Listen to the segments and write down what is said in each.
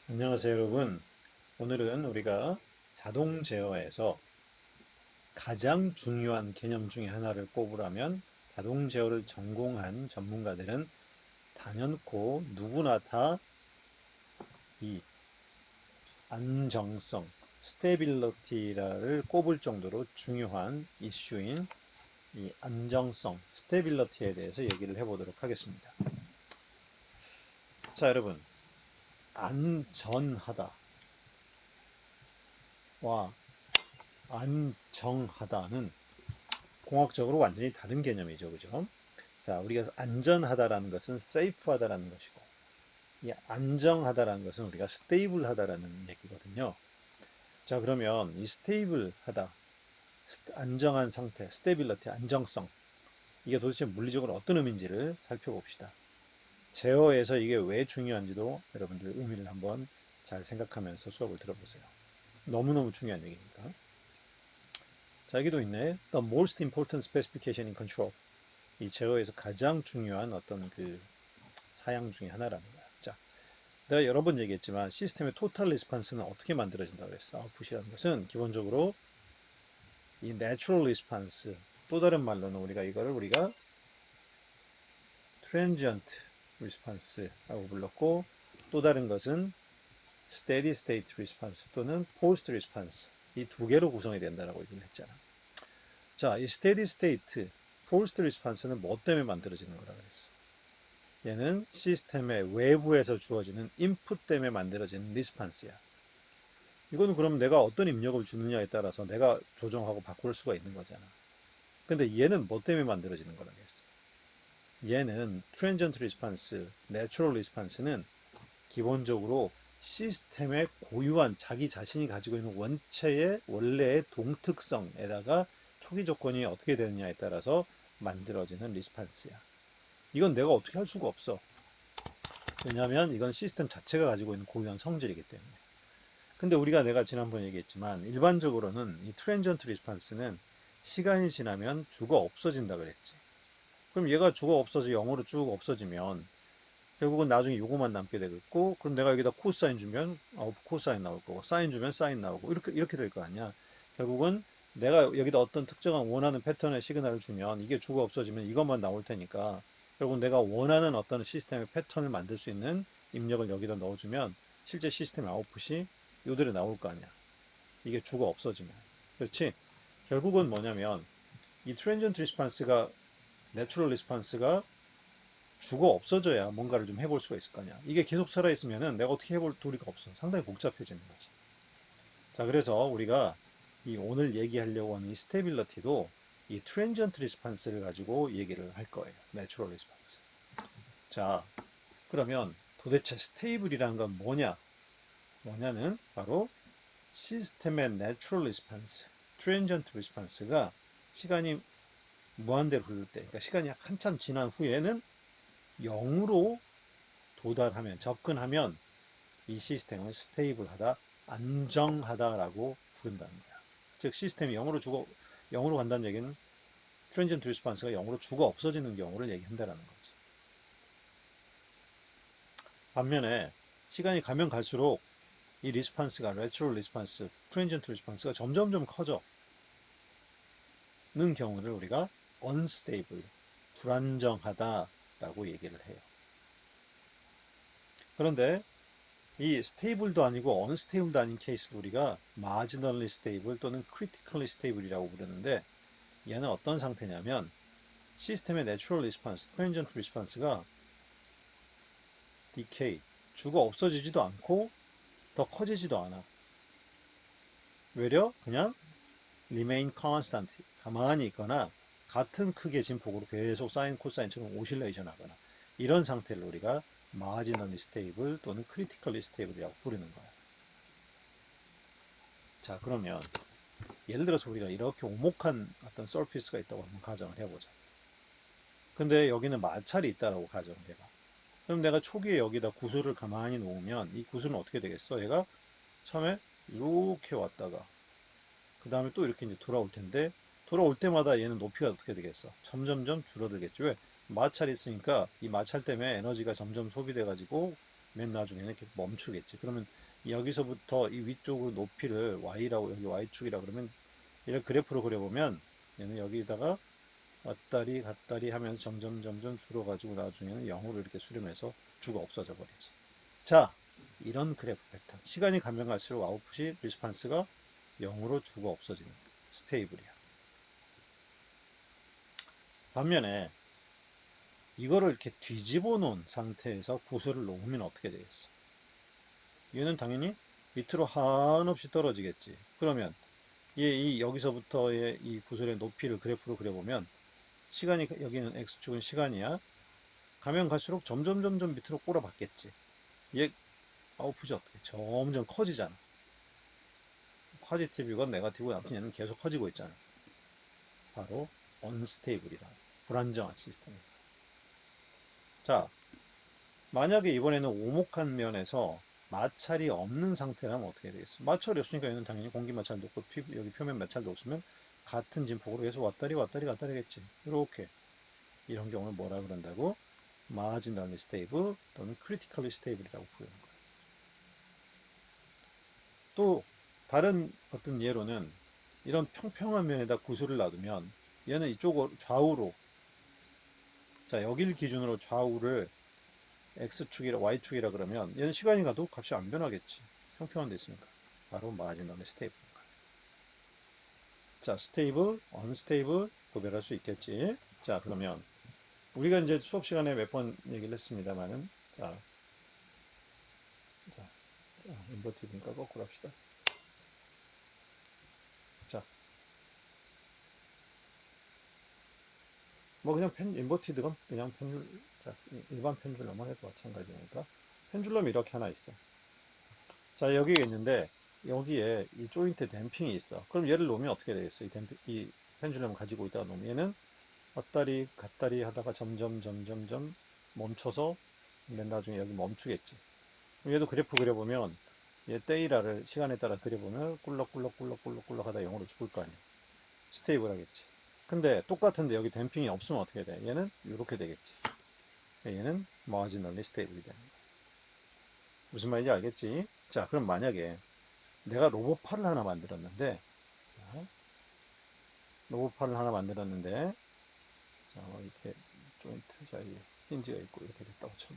안녕하세요, 여러분. 오늘은 우리가 자동 제어에서 가장 중요한 개념 중에 하나를 꼽으라면 자동 제어를 전공한 전문가들은 단연코 누구나 다 이 안정성, 스테빌러티를 꼽을 정도로 중요한 이슈인 이 안정성, 스테빌러티에 대해서 얘기를 해보도록 하겠습니다. 자, 여러분. 안전하다와 안정하다는 공학적으로 완전히 다른 개념이죠. 그죠? 자, 우리가 안전하다라는 것은 safe하다라는 것이고, 이 안정하다라는 것은 우리가 stable하다라는 얘기거든요. 자, 그러면 이 stable하다, 안정한 상태, stability, 안정성, 이게 도대체 물리적으로 어떤 의미인지를 살펴봅시다. 제어에서 이게 왜 중요한지도 여러분들 의미를 한번 잘 생각하면서 수업을 들어보세요. 너무너무 중요한 얘기니까. 자, 여기도 있네. The most important specification in control. 이 제어에서 가장 중요한 어떤 그 사양 중에 하나라는 거야. 자, 내가 여러 번 얘기했지만 시스템의 토탈 리스판스는 어떻게 만들어진다고 그랬어? 아웃풋이라는 것은 기본적으로 이 내추럴 리스판스, 또 다른 말로는 우리가 트랜지언트 리스판스라고 불렀고, 또 다른 것은 스테디 스테이트 리스판스 또는 포스트 리스판스, 이 두 개로 구성이 된다라고 얘기를 했잖아. 자, 이 스테디 스테이트, 포스트 리스판스는 뭐 때문에 만들어지는 거라고 했어? 얘는 시스템의 외부에서 주어지는 인풋 때문에 만들어지는 리스판스야. 이거는 그럼 내가 어떤 입력을 주느냐에 따라서 내가 조정하고 바꿀 수가 있는 거잖아. 근데 얘는 뭐 때문에 만들어지는 거라고 했어? 얘는 트랜지언트 리스판스, 내추럴 리스판스는 기본적으로 시스템의 고유한 자기 자신이 가지고 있는 원체의 원래의 동특성에다가 초기 조건이 어떻게 되느냐에 따라서 만들어지는 리스판스야. 이건 내가 어떻게 할 수가 없어. 왜냐하면 이건 시스템 자체가 가지고 있는 고유한 성질이기 때문에. 근데 내가 지난번에 얘기했지만 일반적으로는 이 트랜지언트 리스판스는 시간이 지나면 죽어 없어진다 그랬지. 그럼 얘가 죽어 없어져 0으로 쭉 없어지면 결국은 나중에 요거만 남게 되겠고, 그럼 내가 여기다 코사인 주면 코사인 나올 거고, 사인 주면 사인 나오고, 이렇게 될 거 아니야. 결국은 내가 여기다 어떤 특정한 원하는 패턴의 시그널을 주면 이게 죽어 없어지면 이것만 나올 테니까, 결국 내가 원하는 어떤 시스템의 패턴을 만들 수 있는 입력을 여기다 넣어주면 실제 시스템 아웃풋이 요대로 나올 거 아니야. 이게 죽어 없어지면. 그렇지? 결국은 뭐냐면 이 트랜지언트 리스판스가 내추럴 리스판스가 죽어 없어져야 뭔가를 좀 해볼 수가 있을 거 아니야. 이게 계속 살아있으면은 내가 어떻게 해볼 도리가 없어. 상당히 복잡해지는 거지. 자, 그래서 우리가 이 오늘 얘기하려고 하는 이 스테빌러티도 이 트랜지언트 리스판스를 가지고 얘기를 할 거예요. 내추럴 리스판스. 자, 그러면 도대체 스테이블이란 건 뭐냐? 뭐냐는 바로 시스템의 내추럴 리스판스, 트랜지언트 리스판스가 시간이 무한대로 흐를 때, 그러니까 시간이 한참 지난 후에는 0으로 도달하면, 접근하면 이 시스템을 스테이블하다, 안정하다라고 부른다는 거야. 즉 시스템이 0으로 간다는 얘기는 트랜지언트 리스판스가 0으로 죽어 없어지는 경우를 얘기한다는 거지. 반면에 시간이 가면 갈수록 이 리스판스가 레트로 리스판스, 트랜지언트 리스판스가 점점점 커져는 경우를 우리가 unstable, 불안정하다라고 얘기를 해요. 그런데 이 스테이블도 아니고 언스테이블도 아닌 케이스를 우리가 마지널리 스테이블 또는 크리티컬리 스테이블이라고 부르는데, 얘는 어떤 상태냐면 시스템의 내추럴 리스판스, 트랜지언트 리스판스가 decay, 죽어 없어지지도 않고 더 커지지도 않아. 외려 그냥 remain constant, 가만히 있거나 같은 크기의 진폭으로 계속 사인 코사인처럼 오실레이션 하거나, 이런 상태를 우리가 marginally stable 또는 critically stable이라고 부르는 거야. 자, 그러면 예를 들어서 우리가 이렇게 오목한 어떤 서피스가 있다고 한번 가정을 해보자. 근데 여기는 마찰이 있다라고 가정을 해봐. 그럼 내가 초기에 여기다 구슬을 가만히 놓으면 이 구슬은 어떻게 되겠어? 얘가 처음에 이렇게 왔다가 그 다음에 또 이렇게 이제 돌아올 텐데, 돌아올 때마다 얘는 높이가 어떻게 되겠어? 점점점 줄어들겠죠. 왜? 마찰이 있으니까 이 마찰 때문에 에너지가 점점 소비돼 가지고 맨 나중에는 이렇게 멈추겠지. 그러면 여기서부터 이 위쪽으로 높이를 y라고, 여기 y축이라 그러면 이렇게 그래프로 그려보면 얘는 여기다가 왔다리 갔다리 하면서 점점 줄어가지고 나중에는 0으로 이렇게 수렴해서 주가 없어져 버리지. 자, 이런 그래프 패턴. 시간이 가면 갈수록 아웃풋이 리스판스가 0으로 주가 없어지는 스테이블이야. 반면에 이거를 이렇게 뒤집어 놓은 상태에서 구슬을 놓으면 어떻게 되겠어? 얘는 당연히 밑으로 한없이 떨어지겠지. 그러면 여기서부터의 이 구슬의 높이를 그래프로 그려보면 시간이, 여기는 x축은 시간이야. 가면 갈수록 점점 밑으로 꼬라박겠지. 얘 아웃풋이 어떻게 점점 커지잖아. 포지티브건 네거티브건 아무튼 얘는 계속 커지고 있잖아. 바로 언스테이블이라 불안정한 시스템이다. 자, 만약에 이번에는 오목한 면에서 마찰이 없는 상태라면 어떻게 되겠어? 마찰이 없으니까 얘는 당연히 공기 마찰도 없고 여기 표면 마찰도 없으면 같은 진폭으로 계속 왔다리겠지. 이렇게 이런 경우는 뭐라 그런다고? marginally stable 또는 critically stable이라고 부르는 거야. 또 다른 어떤 예로는 이런 평평한 면에다 구슬을 놔두면 얘는 이쪽으로 좌우로, 자 여길 기준으로 좌우를 x축이라 y축이라 그러면 얘는 시간이 가도 값이 안 변하겠지. 평평한 데 있으니까. 바로 marginally stable. 자, stable, unstable 구별할 수 있겠지. 자, 그러면 우리가 이제 수업 시간에 몇 번 얘기를 했습니다만은, 자, 인버티드니까 거꾸로 합시다. 자, 뭐 그냥 인버티드건 그냥 자, 일반 펜줄럼만 해도 마찬가지니까. 펜줄럼이 이렇게 하나 있어. 자, 여기에 있는데 여기에 이 조인트 댐핑이 있어. 그럼 얘를 놓으면 어떻게 되겠어? 이 펜줄럼을 가지고 있다가 놓으면 얘는 왔다리 갔다리 하다가 점점 멈춰서 맨 나중에 여기 멈추겠지. 얘도 그래프 그려보면 얘 테이라를 시간에 따라 그려보면 꿀럭꿀럭 하다 0으로 죽을 거 아니야. 스테이블 하겠지. 근데 똑같은데 여기 댐핑이 없으면 어떻게 돼? 얘는 이렇게 되겠지. 얘는 마지널리 스테이블이 되는 거야. 무슨 말인지 알겠지? 자, 그럼 만약에 내가 로봇팔을 하나 만들었는데, 자, 로봇팔을 하나 만들었는데, 자, 뭐 이렇게 조인트 사이에 힌지가 있고 이렇게 됐다고 쳐봐.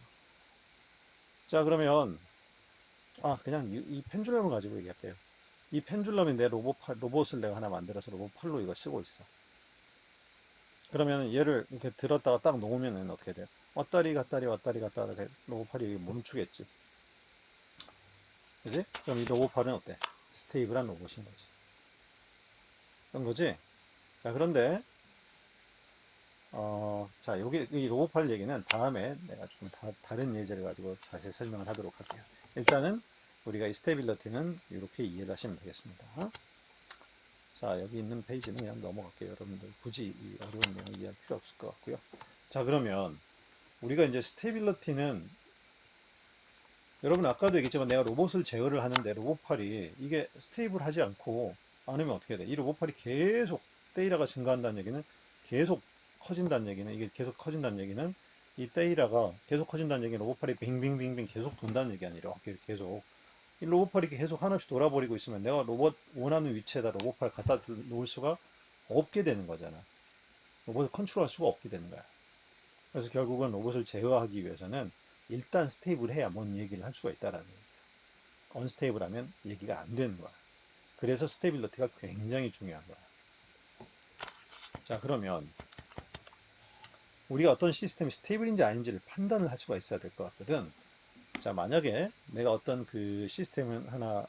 자, 그러면 그냥 이 펜줄럼을 가지고 얘기할게요. 이 펜줄럼이 내 로봇을 내가 하나 만들어서 로봇팔로 이거 쓰고 있어. 그러면 얘를 이렇게 들었다가 딱 놓으면 어떻게 돼요? 왔다리 갔다리 로봇팔이 멈추겠지. 그지? 그럼 이 로봇팔은 어때? 스테이블한 로봇인 거지. 그런 거지? 자, 그런데, 자, 여기, 이 로봇팔 얘기는 다음에 내가 조금 다른 예제를 가지고 다시 설명을 하도록 할게요. 일단은, 우리가 이 스테빌러티는 이렇게 이해를 하시면 되겠습니다. 자, 여기 있는 페이지는 그냥 넘어갈게요. 여러분들 굳이 이 어려운 내용 이해할 필요 없을 것 같고요. 자, 그러면, 우리가 이제 스테빌러티는 여러분 아까도 얘기했지만 내가 로봇을 제어를 하는데 로봇팔이 이게 스테이블 하지 않고 않으면 어떻게 돼? 이 로봇팔이 계속 데이터가 증가한다는 얘기는 계속 커진다는 얘기는 이게 계속 커진다는 얘기는 이 데이터가 계속 커진다는 얘기는 로봇팔이 빙빙빙빙 계속 돈다는 얘기 아니라 이렇게 계속 이 로봇팔이 계속 한없이 돌아버리고 있으면 내가 로봇 원하는 위치에다 로봇팔 갖다 놓을 수가 없게 되는 거잖아. 로봇을 컨트롤할 수가 없게 되는 거야. 그래서 결국은 로봇을 제어하기 위해서는 일단 스테이블해야 뭔 얘기를 할 수가 있다라는 거예요. 언스테이블하면 얘기가 안 되는 거야. 그래서 스테빌리티가 굉장히 중요한 거야. 자, 그러면 우리가 어떤 시스템이 스테이블인지 아닌지를 판단을 할 수가 있어야 될 것 같거든. 자, 만약에 내가 어떤 그 시스템을 하나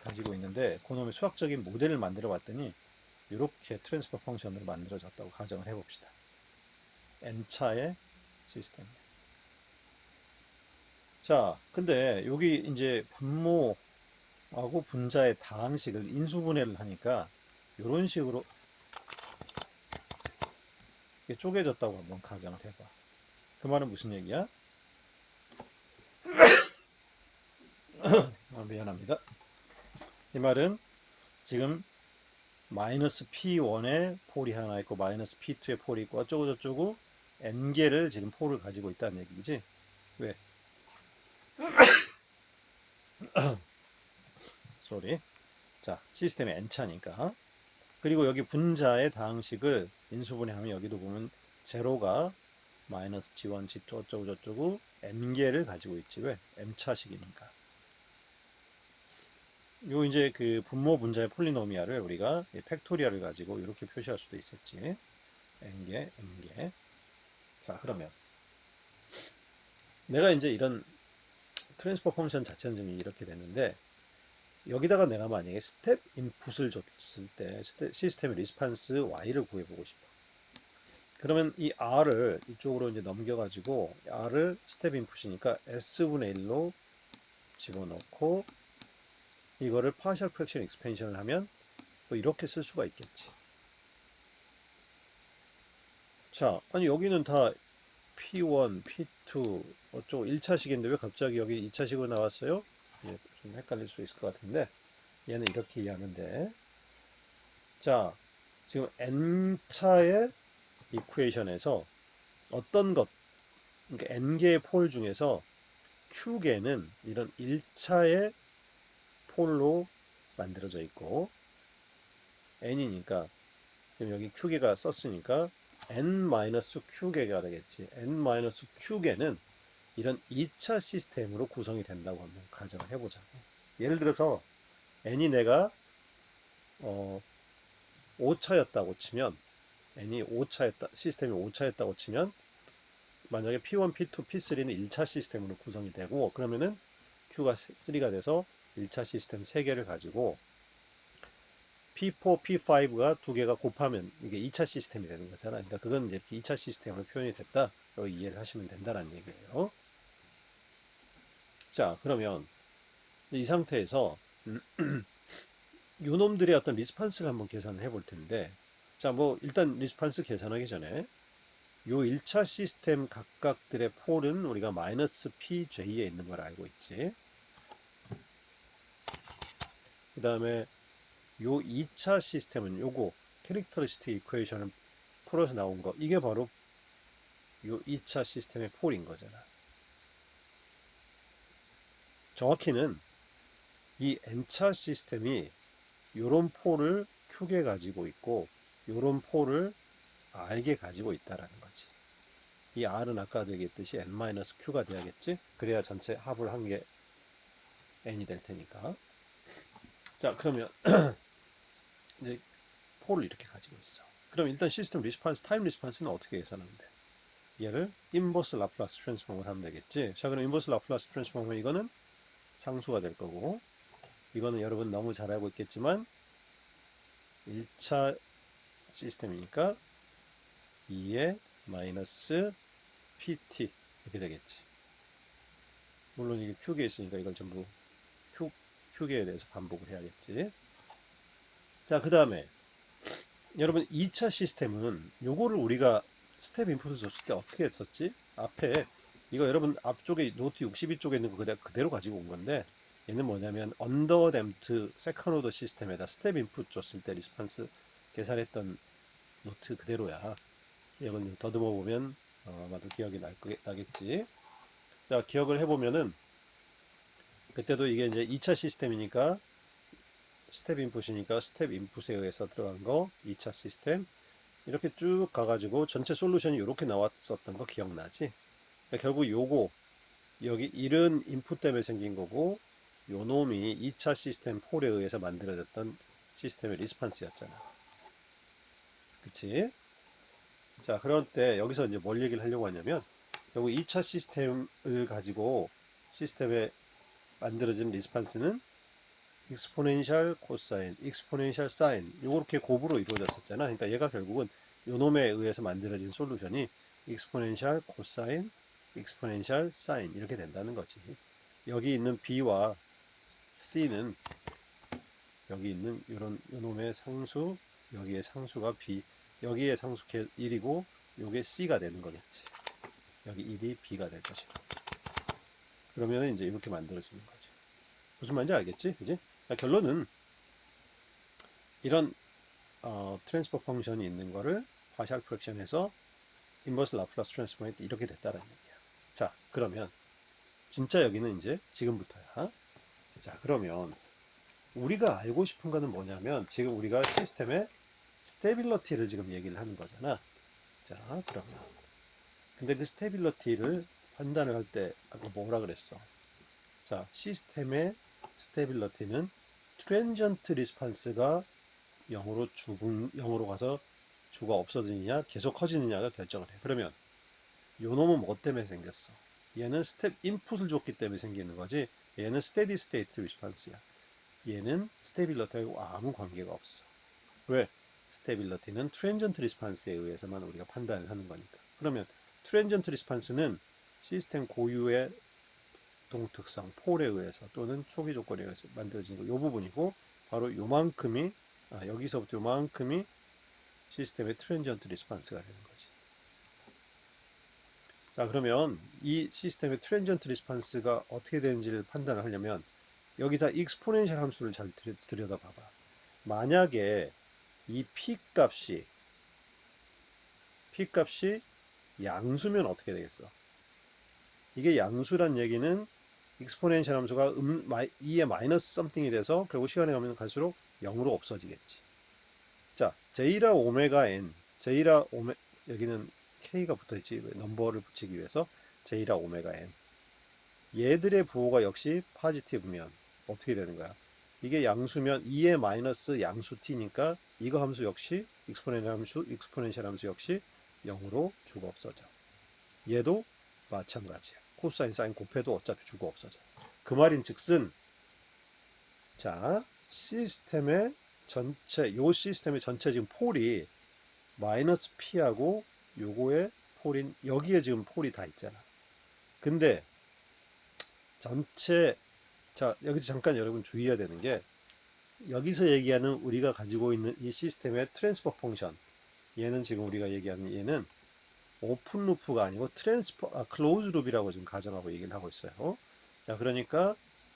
가지고 있는데 그놈의 수학적인 모델을 만들어 봤더니 이렇게 트랜스퍼 펑션으로 만들어졌다고 가정을 해봅시다. n차의 시스템. 자, 근데 여기 이제 분모하고 분자의 다항식을 인수분해를 하니까 이런 식으로 이게 쪼개졌다고 한번 가정을 해봐. 그 말은 무슨 얘기야? 미안합니다. 이 말은 지금 마이너스 P1에 폴이 하나 있고 마이너스 P2에 폴이 있고 어쩌고 저쩌고 N개를 지금 폴을 가지고 있다는 얘기지. 왜? 쏘리. 자, 시스템의 n차니까. 그리고 여기 분자의 다항식을 인수분해하면 여기도 보면 제로가 마이너스 g1, g2 어쩌고 저쩌고 m개를 가지고 있지. 왜? m차식이니까. 요 이제 그 분모 분자의 폴리노미알을 우리가 팩토리얼을 가지고 이렇게 표시할 수도 있었지. n개, m개. 자, 그러면 내가 이제 이런 트랜스퍼 펑션 자체는 지금 이렇게 됐는데 여기다가 내가 만약에 스텝 인풋을 줬을 때 시스템의 리스판스 y를 구해보고 싶어. 그러면 이 r을 이쪽으로 이제 넘겨가지고 r을 스텝 인풋이니까 s분의 1로 집어넣고 이거를 파셜 프랙션 익스펜션을 하면 또 이렇게 쓸 수가 있겠지. 자, 아니 여기는 다 P1, P2 어쩌고 1차식인데 왜 갑자기 여기 2차식으로 나왔어요? 예, 좀 헷갈릴 수 있을 것 같은데 얘는 이렇게 이해하면 돼. 자, 지금 n차의 이쿠에이션에서 어떤 것, 그러니까 n개의 폴 중에서 q개는 이런 1차의 폴로 만들어져 있고 n이니까 지금 여기 q개가 썼으니까 n-q개가 되겠지. n-q개는 이런 2차 시스템으로 구성이 된다고 한번 가정을 해보자고. 예를 들어서 n이 내가 5차였다고 치면 n이 5차였다 시스템이 5차였다고 치면 만약에 P1, P2, P3는 1차 시스템으로 구성이 되고 그러면은 Q가 3가 돼서 1차 시스템 3개를 가지고 P4, P5가 2개가 곱하면 이게 2차 시스템이 되는 거잖아. 그러니까 그건 이제 2차 시스템으로 표현이 됐다. 이해를 하시면 된다는 얘기예요. 자, 그러면 이 상태에서 요놈들의 어떤 리스판스를 한번 계산을 해볼 텐데 자, 뭐 일단 리스판스 계산하기 전에 요 1차 시스템 각각들의 폴은 우리가 마이너스 PJ에 있는 걸 알고 있지. 그 다음에 요 2차 시스템은 요거 캐릭터리스틱 이퀘이션을 풀어서 나온 거 이게 바로 요 2차 시스템의 폴인 거잖아. 정확히는 이 n차 시스템이 요런 폴을 q게 가지고 있고 요런 폴을 r게 가지고 있다라는 거지. 이 r은 아까도 얘기했듯이 n-q가 돼야겠지? 그래야 전체 합을 한 게 n이 될 테니까. 자, 그러면 이제 폴을 이렇게 가지고 있어. 그럼 일단 시스템 리스판스, 타임 리스판스는 어떻게 계산하면 돼? 얘를 인버스 라플라스 트랜스폼을 하면 되겠지. 자, 그럼 인버스 라플라스 트랜스폼은 이거는 상수가 될 거고 이거는 여러분 너무 잘 알고 있겠지만 1차 시스템이니까 2의 마이너스 pt 이렇게 되겠지. 물론 이게 q개에 있으니까 이걸 전부 q개에 대해서 반복을 해야겠지. 자, 그 다음에 여러분 2차 시스템은 요거를 우리가 스텝 인풋을 줬을 때 어떻게 했었지? 앞에 이거 여러분 앞쪽에 노트 62쪽에 있는 거 그대로 가지고 온 건데 얘는 뭐냐면 언더댐프트 세컨 오더 시스템에다 스텝 인풋 줬을 때 리스판스 계산했던 노트 그대로야. 이걸 좀 더듬어 보면 아마도 기억이 나겠지. 자, 기억을 해보면은 그때도 이게 이제 2차 시스템이니까 스텝 인풋이니까 스텝 인풋에 의해서 들어간 거 2차 시스템 이렇게 쭉 가가지고 전체 솔루션이 이렇게 나왔었던 거 기억나지? 그러니까 결국 요거 여기 이런 인풋 때문에 생긴 거고 요 놈이 2차 시스템 폴에 의해서 만들어졌던 시스템의 리스판스였잖아. 그치? 자, 그럴 때 여기서 이제 뭘 얘기를 하려고 하냐면 결국 2차 시스템을 가지고 시스템에 만들어진 리스판스는 익스포넨셜 코사인, 익스포넨셜 사인 요렇게 곱으로 이루어졌었잖아. 그러니까 얘가 결국은 요놈에 의해서 만들어진 솔루션이 익스포넨셜 코사인, 익스포넨셜 사인 이렇게 된다는 거지. 여기 있는 b와 c는 여기 있는 요런 요놈의 상수, 여기에 상수가 b, 여기에 상수 1이고 요게 c가 되는 거겠지. 여기 1이 b가 될 것이고. 그러면 이제 이렇게 만들어지는 거지. 무슨 말인지 알겠지? 그지? 그러니까 결론은 이런 트랜스퍼 펑션이 있는 거를 파셜 프랙션에서 인버스 라플라스 트랜스폼이 이렇게 됐다는 얘기야. 자, 그러면 진짜 여기는 이제 지금부터야. 자, 그러면 우리가 알고 싶은 거는 뭐냐면 지금 우리가 시스템의 스테빌러티를 지금 얘기를 하는 거잖아. 자, 그러면 근데 그 스테빌러티를 판단을 할 때 아까 뭐라 그랬어? 자, 시스템의 스테빌러티는 트랜전트 리스판스가 0으로 가서 주가 없어지느냐 계속 커지느냐가 결정을 해. 그러면 요 놈은 뭐 때문에 생겼어? 얘는 스텝 인풋을 줬기 때문에 생기는 거지. 얘는 스테디 스테이트 리스판스야. 얘는 스테빌러티하고 아무 관계가 없어. 왜? 스테빌러티는 트랜전트 리스판스에 의해서만 우리가 판단을 하는 거니까. 그러면 트랜전트 리스판스는 시스템 고유의 동특성, 폴에 의해서 또는 초기 조건에 의해서 만들어진 거, 이 부분이고 바로 요만큼이 여기서부터 요만큼이 시스템의 트랜전트 리스판스가 되는 거지. 자, 그러면 이 시스템의 트랜전트 리스판스가 어떻게 되는지를 판단을 하려면 여기다 익스포넨셜 함수를 잘 들여다봐봐. 만약에 이 p 값이 양수면 어떻게 되겠어? 이게 양수란 얘기는 익스포넨셜 함수가 2의 마이너스 썸띵이 돼서 결국 시간이 가면 갈수록 0으로 없어지겠지. 자, 제이라 오메가 n, 제이라 오메 여기는 k가 붙어있지 넘버를 붙이기 위해서 제이라 오메가 n. 얘들의 부호가 역시 파지티브면 어떻게 되는 거야? 이게 양수면 2의 마이너스 양수 t니까 이거 함수 역시 익스포넨셜 함수 역시 0으로 주가 없어져. 얘도 마찬가지야. 코사인 사인 곱해도 어차피 주가 없어져. 그 말인즉슨 자 시스템의 전체 지금 폴이 마이너스 p하고 요거의 폴인 여기에 지금 폴이 다 있잖아. 근데 전체 자 여기서 잠깐 여러분 주의해야 되는 게 여기서 얘기하는 우리가 가지고 있는 이 시스템의 트랜스퍼 펑션 얘는 지금 우리가 얘기하는 얘는 오픈 루프가 아니고 클로즈 룹이라고 지금 가정하고 얘기를 하고 있어요. 자, 그러니까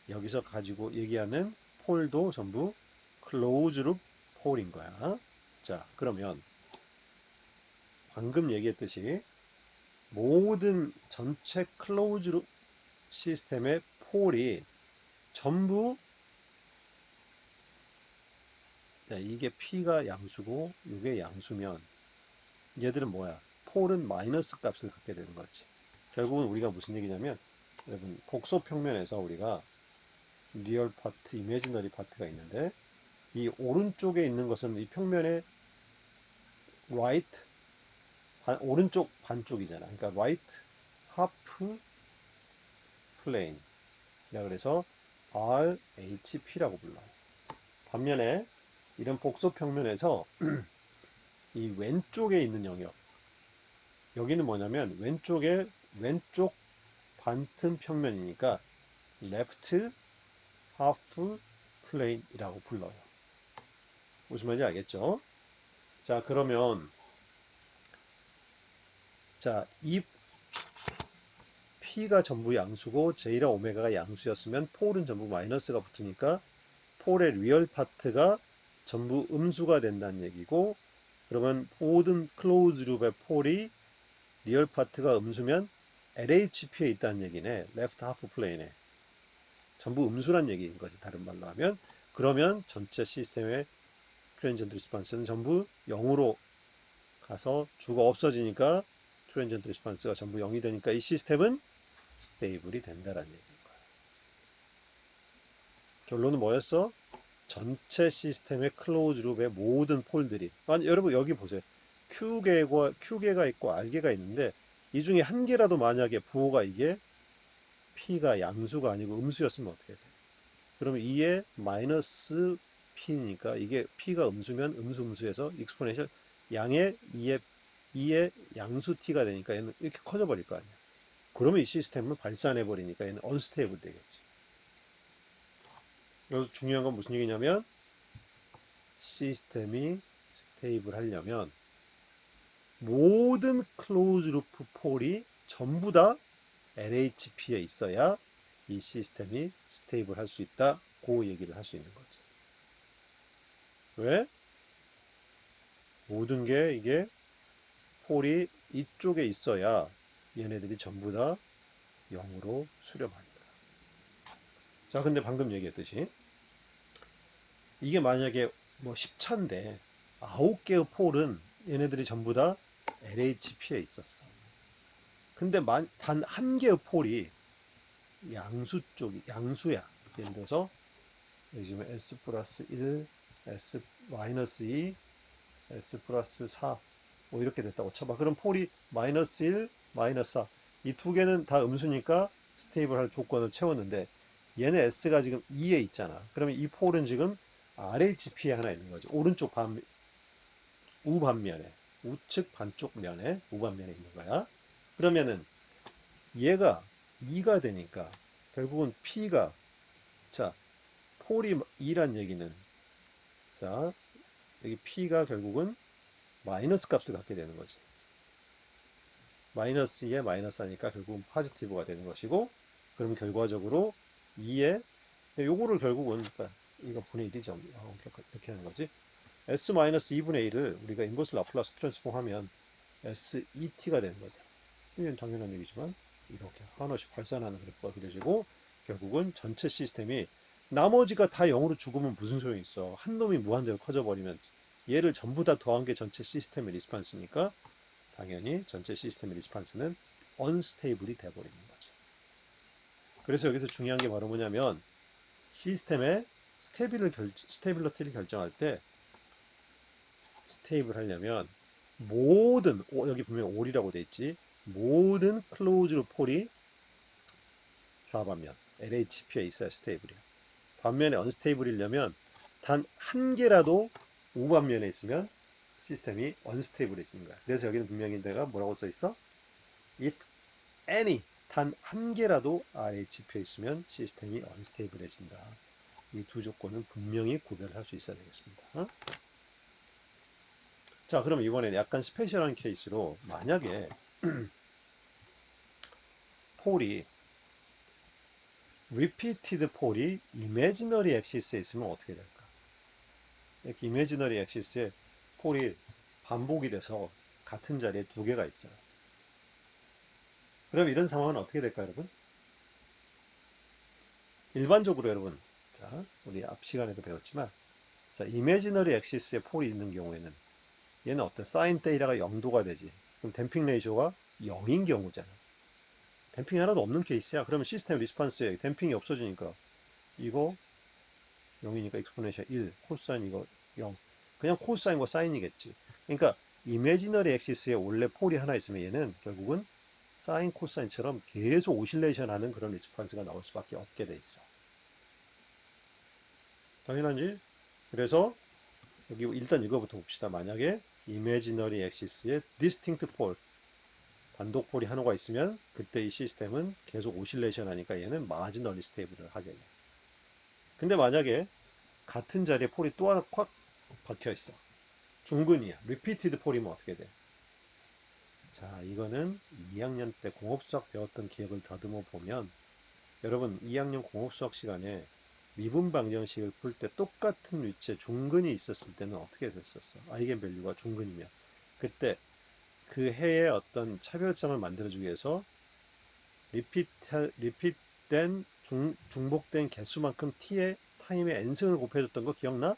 여기서 가지고 얘기하는 폴도 전부 클로즈 룹 폴인 거야. 자, 그러면 방금 얘기했듯이 모든 전체 클로즈 룹 시스템의 폴이 전부 자, 이게 P가 양수고 이게 양수면 얘들은 뭐야? 폴은 마이너스 값을 갖게 되는 거지. 결국은 우리가 무슨 얘기냐면 여러분 복소 평면에서 우리가 리얼 파트, 이미지너리 파트가 있는데 이 오른쪽에 있는 것은 이 평면의 right 오른쪽 반쪽이잖아. 그러니까 right half plane. 그래서 RHP라고 불러. 반면에 이런 복소 평면에서 이 왼쪽에 있는 영역 여기는 뭐냐면 왼쪽 반틈 평면이니까 left half plane이라고 불러요. 무슨 말인지 알겠죠? 자, 그러면 자, 이 P가 전부 양수고 J랑 오메가가 양수였으면 폴은 전부 마이너스가 붙으니까 폴의 리얼 파트가 전부 음수가 된다는 얘기고 그러면 모든 클로즈 룹의 폴이 리얼 파트가 음수면 LHP에 있다는 얘기네. 레프트 하프 플레인에. 전부 음수란 얘기인 거지. 다른 말로 하면. 그러면 전체 시스템의 트랜전트 리스판스는 전부 0으로 가서 주가 없어지니까 트랜전트 리스판스가 전부 0이 되니까 이 시스템은 스테이블이 된다라는 얘기인 거야. 결론은 뭐였어? 전체 시스템의 클로즈 룹의 모든 폴들이 아니 여러분 여기 보세요. Q계가 있고 R계가 있는데 이 중에 한 개라도 만약에 부호가 이게 P가 양수가 아니고 음수였으면 어떻게 돼? 그러면 2에 마이너스 P니까 이게 P가 음수면 음수에서 익스포넨셜 양의 2의 양수 T가 되니까 얘는 이렇게 커져버릴 거 아니야. 그러면 이 시스템은 발산해버리니까 얘는 언스테이블 되겠지. 여기서 중요한 건 무슨 얘기냐면 시스템이 스테이블 하려면 모든 클로즈 루프 폴이 전부 다 LHP에 있어야 이 시스템이 스테이블 할 수 있다. 그 얘기를 할 수 있는 거지. 왜? 모든 게 이게 폴이 이쪽에 있어야 얘네들이 전부 다 0으로 수렴하니까. 자, 근데 방금 얘기했듯이 이게 만약에 뭐 10차인데 9개의 폴은 얘네들이 전부 다 LHP에 있었어. 근데 단 한 개의 폴이 양수 쪽이 양수야. 예를 들어서 여기 지금 S 플러스 1, S 마이너스 2, S 플러스 4, 뭐 이렇게 됐다고 쳐봐. 그럼 폴이 마이너스 1, 마이너스 4. 이 두 개는 다 음수니까 스테이블 할 조건을 채웠는데 얘는 S가 지금 2에 있잖아. 그러면 이 폴은 지금 RHP에 하나 있는 거지. 오른쪽 우반면에, 우측 반쪽 면에, 우반면에 있는 거야. 그러면은 얘가 2가 되니까 결국은 P가, 자, 폴이 2란 얘기는, 자, 여기 P가 결국은 마이너스 값을 갖게 되는 거지. 마이너스 2에 마이너스 하니까 결국은 포지티브가 되는 것이고, 그럼 결과적으로 2에, 요거를 결국은, 그러니까 이거 분의 1이죠. 이렇게 하는 거지. S-2분의 1을 우리가 인버스 라플라스 트랜스폼 하면 SET가 되는 거죠. 이건 당연한 얘기지만, 이렇게 하나씩 발산하는 그래프가 그려지고, 결국은 전체 시스템이 나머지가 다 0으로 죽으면 무슨 소용이 있어. 한 놈이 무한대로 커져버리면 얘를 전부 다 더한 게 전체 시스템의 리스판스니까 당연히 전체 시스템의 리스판스는 언스테이블이 돼버리는 거죠. 그래서 여기서 중요한 게 바로 뭐냐면 시스템의 스테빌러티를 결정할 때 스테이블 하려면 모든 여기 보면 all이라고 돼 있지. 모든 클로즈드 폴이 좌반면 LHP에 있어야 스테이블이야. 반면에 언스테이블이려면 단 한 개라도 우반면에 있으면 시스템이 언스테이블해 있는 거야. 그래서 여기는 분명히 내가 뭐라고 써 있어? If any 단 한 개라도 RHP에 있으면 시스템이 언스테이블해진다. 이 두 조건은 분명히 구별할 수 있어야 되겠습니다. 어? 자, 그럼 이번에 약간 스페셜한 케이스로 만약에 폴이 repeated 폴이 imaginary axis에 있으면 어떻게 될까? 이렇게 imaginary axis에 폴이 반복이 돼서 같은 자리에 두 개가 있어요. 그럼 이런 상황은 어떻게 될까, 여러분? 일반적으로 여러분, 자, 우리 앞 시간에도 배웠지만, 자, imaginary axis에 폴이 있는 경우에는 얘는 어때? 사인 데이터가 0도가 되지. 그럼 댐핑 레이쇼가 0인 경우잖아. 댐핑이 하나도 없는 케이스야. 그러면 시스템 리스판스에 댐핑이 없어지니까 이거 0이니까 익스포넨셜 1, 코사인 이거 0. 그냥 코사인과 사인이겠지. 그러니까 이미지너리 엑시스에 원래 폴이 하나 있으면 얘는 결국은 사인, 코사인처럼 계속 오실레이션 하는 그런 리스판스가 나올 수밖에 없게 돼 있어. 당연하지? 그래서 여기 일단 이거부터 봅시다. 만약에 이미지너리 엑시스에 디스팅트 폴, 단독 폴이 하나가 있으면 그때 이 시스템은 계속 오실레이션 하니까 얘는 마지널리 스테이블을 하게 돼. 근데 만약에 같은 자리에 폴이 또 하나 콱 박혀 있어. 중근이야. 리피티드 폴이면 어떻게 돼? 자, 이거는 2학년 때 공업수학 배웠던 기억을 더듬어 보면 여러분 2학년 공업수학 시간에 미분 방정식을 풀 때 똑같은 위치에 중근이 있었을 때는 어떻게 됐었어? 아이겐밸류가 중근이면 그때 그 해의 어떤 차별점을 만들어주기 위해서 리핏된 중복된 개수만큼 t의 타임의 n승을 곱해줬던 거 기억나?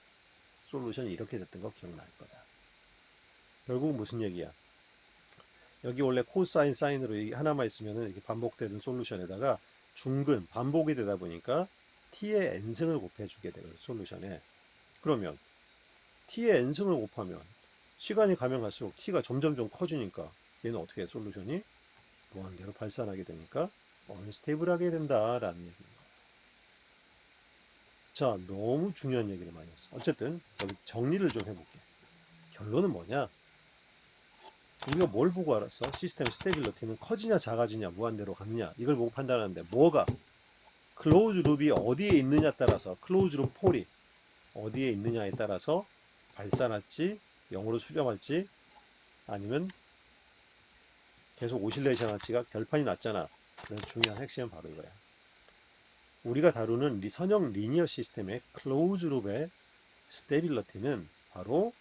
솔루션이 이렇게 됐던 거 기억날 거다. 결국 무슨 얘기야? 여기 원래 코사인, 사인으로 하나만 있으면 이렇게 반복되는 솔루션에다가 중근, 반복이 되다 보니까 t의 n승을 곱해주게 되거든, 솔루션에. 그러면 t의 n승을 곱하면 시간이 가면 갈수록 t가 점점 커지니까 얘는 어떻게 해, 솔루션이? 무한대로 발산하게 되니까 언스테이블하게 된다라는 얘기입니다. 자, 너무 중요한 얘기를 많이 했어. 어쨌든 여기 정리를 좀 해볼게. 결론은 뭐냐? 우리가 뭘 보고 알았어? 시스템 스테빌리티는 커지냐 작아지냐 무한대로 가느냐 이걸 보고 판단하는데 뭐가 클로즈 룹이 어디에 있느냐에 따라서 클로즈 룹 폴이 어디에 있느냐에 따라서 발산할지 0으로 수렴할지 아니면 계속 오실레이션 할지가 결판이 났잖아. 그런 중요한 핵심은 바로 이거야. 우리가 다루는 선형 리니어 시스템의 클로즈 룹의 스테빌리티는 바로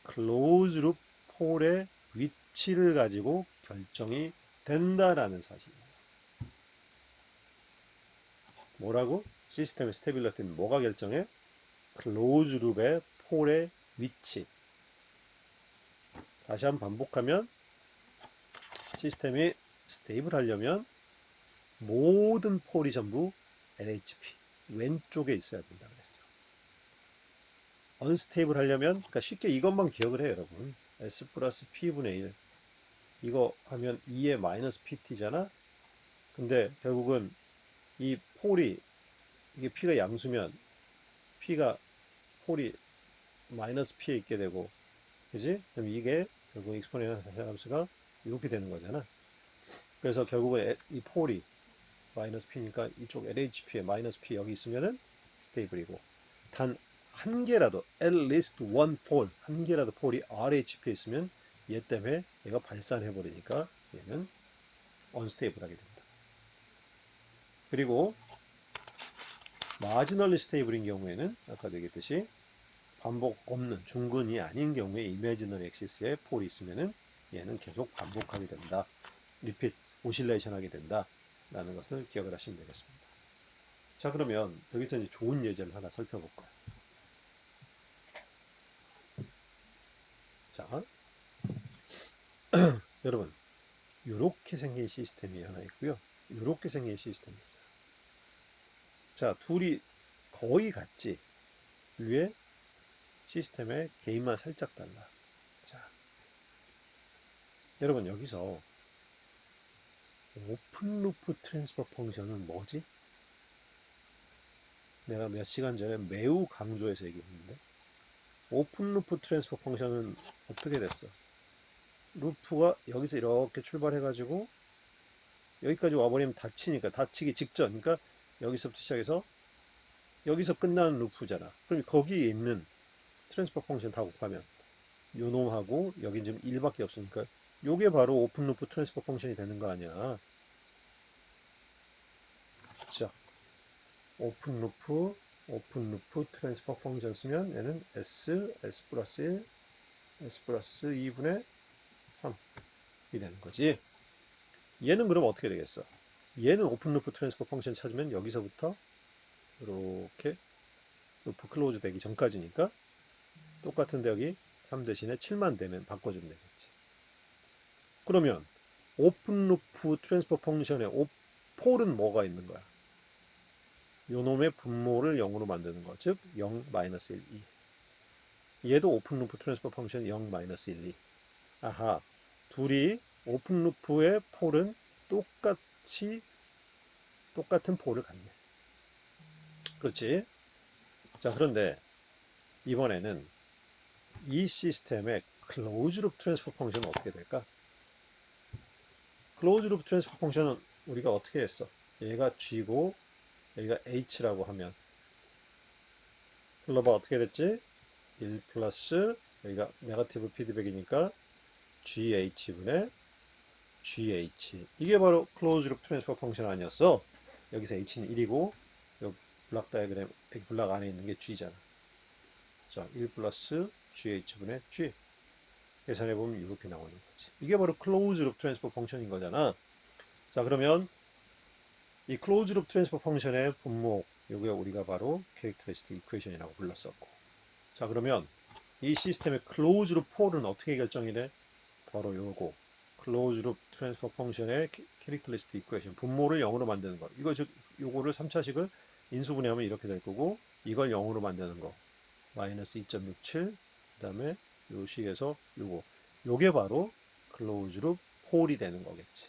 클로즈 룹 폴의 위치를 가지고 결정이 된다라는 사실이에요. 뭐라고? 시스템의 스테빌리티는 뭐가 결정해? 클로즈 룹의 폴의 위치. 다시 한번 반복하면 시스템이 스테이블 하려면 모든 폴이 전부 LHP 왼쪽에 있어야 된다 그랬어. 언스테이블 하려면, 그러니까 쉽게 이것만 기억을 해요, 여러분. S 플러스 P분의 1. 이거 하면 2의 마이너스 PT잖아? 근데 결국은 이 폴이, 이게 P가 양수면 P가 폴이 마이너스 P에 있게 되고, 그지? 그럼 이게 결국 익스포넨셜 함수가 이렇게 되는 거잖아. 그래서 결국은 이 폴이 마이너스 P니까 이쪽 LHP에 마이너스 P 여기 있으면은 스테이블이고, 단 한 개라도 at least one pole, 한 개라도 폴이 RHP에 있으면 얘 때문에 얘가 발산해 버리니까 얘는 unstable하게 됩니다. 그리고 마지널리 스테이블인 경우에는 아까도 얘기했듯이 반복 없는 중근이 아닌 경우에 이미지널 엑시스에 폴이 있으면은 얘는 계속 반복하게 된다. 리핏 오실레이션 하게 된다. 라는 것을 기억을 하시면 되겠습니다. 자, 그러면 여기서 이제 좋은 예제를 하나 살펴볼 거예요. 자, 여러분, 이렇게 생긴 시스템이 하나 있고요. 이렇게 생긴 시스템이 있어요. 자, 둘이 거의 같지. 위에 시스템의 개인만 살짝 달라. 자, 여러분 여기서 오픈 루프 트랜스퍼 펑션은 뭐지? 내가 몇 시간 전에 매우 강조해서 얘기했는데 오픈 루프 트랜스퍼 펑션은 어떻게 됐어? 루프가 여기서 이렇게 출발해가지고 여기까지 와버리면 닫히니까, 닫히기 직전, 그러니까 여기서부터 시작해서 여기서 끝나는 루프잖아. 그럼 거기에 있는 트랜스퍼 펑션 다 곱하면 요 놈하고 여긴 지금 1밖에 없으니까 요게 바로 오픈 루프 트랜스퍼 펑션이 되는 거 아니야. 자, 오픈 루프 트랜스퍼 펑션 쓰면 얘는 S 플러스 1, S 플러스 2분의 3이 되는 거지. 얘는 그럼 어떻게 되겠어? 얘는 오픈 루프 트랜스퍼 펑션 찾으면 여기서부터 이렇게 루프 클로즈 되기 전까지니까 똑같은데 여기 3 대신에 7만 되면 바꿔주면 되겠지. 그러면 오픈 루프 트랜스퍼 펑션의 폴은 뭐가 있는 거야? 요놈의 분모를 0으로 만드는 거. 즉, 0, 마이너스 1, 2. 얘도 오픈 루프 트랜스퍼 펑션 0, 마이너스 1, 2. 아하. 둘이 오픈 루프의 폴은 똑같은 폴을 갖네. 그렇지? 자, 그런데 이번에는 이 시스템의 클로즈 루프 트랜스퍼 펑션은 어떻게 될까? 클로즈 루프 트랜스퍼 펑션은 우리가 어떻게 했어? 얘가 G고 여기가 H라고 하면 불러봐 어떻게 됐지? 1 플러스 여기가 네거티브 피드백이니까 GH분의 GH. 이게 바로 클로즈 루프 트랜스퍼 펑션 아니었어? 여기서 H는 1이고 요 블락 다이그램 블락 안에 있는 게 G잖아. 자, 1 플러스 GH분의 G. 계산해보면 이렇게 나오는 거지. 이게 바로 클로즈 루프 트랜스퍼 펑션인 거잖아. 자, 그러면 이 클로즈 루프 트랜스퍼 펑션의 분모, 요게 우리가 바로 캐릭터리스틱 이퀘이션이라고 불렀었고. 자, 그러면 이 시스템의 클로즈 루프 폴은 어떻게 결정이 돼? 바로 요거. 클로즈 루프 트랜스퍼 펑션의 캐릭터리스틱 이퀘이션, 분모를 0으로 만드는 거. 이거 즉 요거를 3차식을 인수분해하면 이렇게 될 거고, 이걸 0으로 만드는 거. 마이너스 2.67, 그 다음에 요 식에서 요거. 요게 바로 클로즈 루프 폴이 되는 거겠지.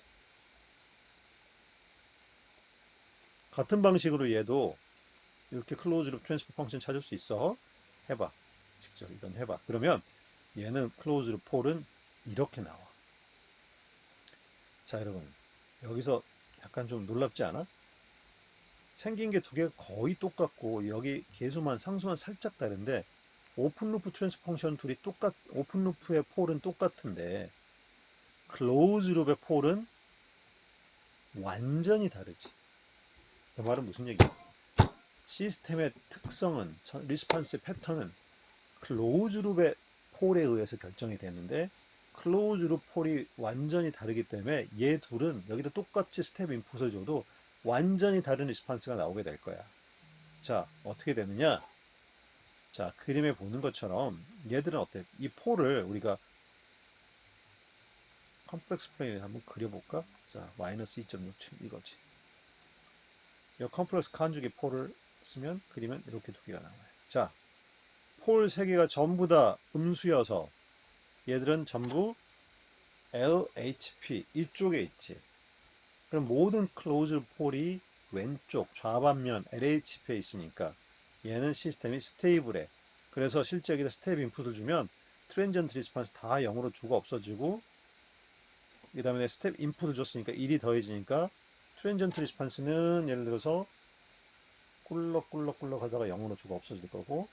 같은 방식으로 얘도 이렇게 클로즈 루프 트랜스퍼 펑션 찾을 수 있어. 해봐. 직접 이건 해봐. 그러면 얘는 클로즈 루프 폴은 이렇게 나와. 자, 여러분. 여기서 약간 좀 놀랍지 않아? 생긴 게 두 개가 거의 똑같고 여기 계수만 상수만 살짝 다른데 오픈 루프 트랜스퍼 펑션 둘이 오픈 루프의 폴은 똑같은데 클로즈 루프의 폴은 완전히 다르지. 그 말은 무슨 얘기야? 시스템의 특성은 리스폰스 패턴은 클로즈 룹의 폴에 의해서 결정이 되는데 클로즈 룹 폴이 완전히 다르기 때문에 얘 둘은 여기다 똑같이 스텝 인풋을 줘도 완전히 다른 리스판스가 나오게 될 거야. 자, 어떻게 되느냐? 자, 그림에 보는 것처럼 얘들은 어때? 이 폴을 우리가 컴플렉스 플레인을 한번 그려볼까? 자, 마이너스 2.67 이거지. 이 컴플렉스 간주기 폴을 쓰면 그리면 이렇게 두 개가 나와요. 자, 폴 세 개가 전부 다 음수여서 얘들은 전부 LHP 이쪽에 있지. 그럼 모든 클로즈 폴이 왼쪽 좌반면 LHP에 있으니까 얘는 시스템이 스테이블해. 그래서 실제 여기다 스텝 인풋을 주면 트랜전트 리스판스 다 0으로 주고 없어지고 그 다음에 스텝 인풋을 줬으니까 1이 더해지니까 트랜전트 리스판스는 예를 들어서 꿀럭꿀럭꿀럭 하다가 0으로 주고 없어질 거고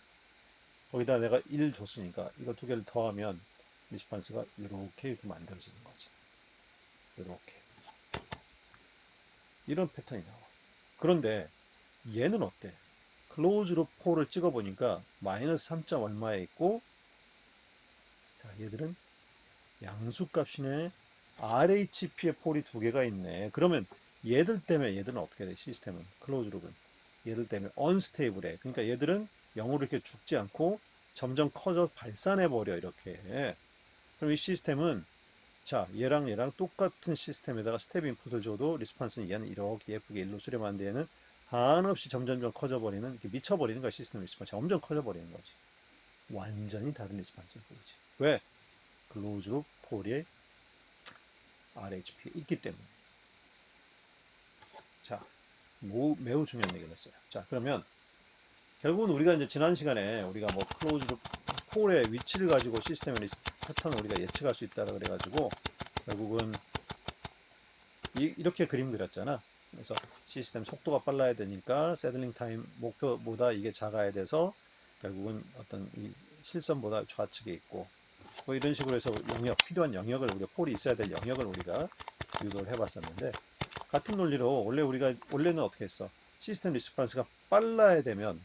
거기다 내가 1 줬으니까 이거 두 개를 더하면 리스판스가 이렇게 만들어지는 거지. 이렇게 이런 패턴이 나와. 그런데 얘는 어때? 클로즈 루프 4를 찍어보니까 마이너스 3. 얼마에 있고 자 얘들은 양수값이네. RHP의 폴이 두 개가 있네. 그러면 얘들 때문에 얘들은 어떻게 돼? 시스템은 클로즈 룹은 얘들 때문에 언스테이블해. 그러니까 얘들은 0으로 이렇게 죽지 않고 점점 커져 발산해 버려 이렇게. 그럼 이 시스템은 자 얘랑 똑같은 시스템에다가 스텝 인풋을 줘도 리스판스는 얘는 이렇게 예쁘게 일로 수렴하는데 얘는 한없이 점점점 커져버리는 이렇게 미쳐버리는 거야. 시스템 리스판스 점점 커져버리는 거지. 완전히 다른 리스판스를 보이지. 왜? 클로즈 룹 폴이 RHP 있기 때문에. 자, 매우 중요한 얘기를 했어요. 자, 그러면 결국은 우리가 이제 지난 시간에 우리가 뭐 클로즈드 폴의 위치를 가지고 시스템의 패턴을 우리가 예측할 수 있다라 그래가지고 결국은 이렇게 그림 그렸잖아. 그래서 시스템 속도가 빨라야 되니까 세들링 타임 목표보다 이게 작아야 돼서 결국은 어떤 이 실선보다 좌측에 있고 뭐 이런 식으로 해서 필요한 영역을 우리가 폴이 있어야 될 영역을 우리가 유도를 해봤었는데 같은 논리로 원래는 어떻게 했어? 시스템 리스판스가 빨라야 되면